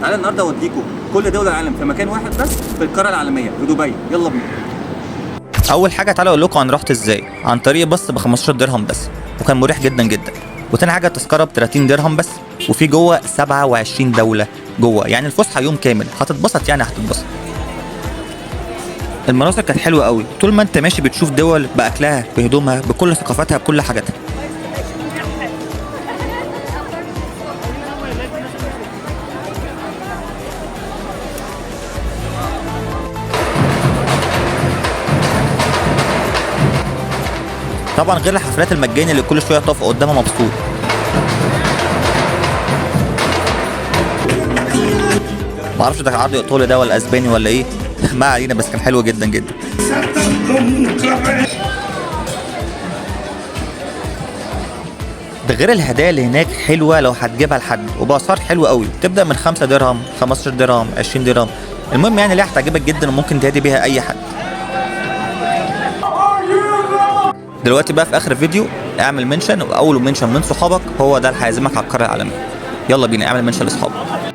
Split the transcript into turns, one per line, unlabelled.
تعالى النهارده اوديكم كل دول العالم في مكان واحد بس، في القاره العالميه في دبي. يلا بينا.
اول حاجه تعالى اقول لكم انا رحت ازاي. عن طريق باص ب 15 درهم بس، وكان مريح جدا جدا. وتاني حاجه التذكره ب 30 درهم بس، وفي جوه 27 دوله جوه، يعني الفسحه يوم كامل هتتبسط، يعني هتتبسط. المناظر كانت حلوه قوي، طول ما انت ماشي بتشوف دول باكلها بهدومها بكل ثقافتها بكل حاجاتها. طبعا غير الحفلات المجانيه اللي كل شويه تقف قدامها مبسوط. معرفش ده كان عرض ايطالي ده ولا اسباني ولا ايه ما علينا، بس كان حلو جدا جدا. ده غير الهدايا اللي هناك حلوه لو هتجيبها لحد، وباسعار حلوه قوي، تبدا من 5 درهم 15 درهم 20 درهم. المهم يعني اللي هتعجبك جدا وممكن تهدي بيها اي حد. دلوقتي بقى في اخر الفيديو اعمل منشن، واول منشن من صحابك هو ده اللي هيعزمك على القاره العالميه. يلا بينا اعمل منشن لاصحابك.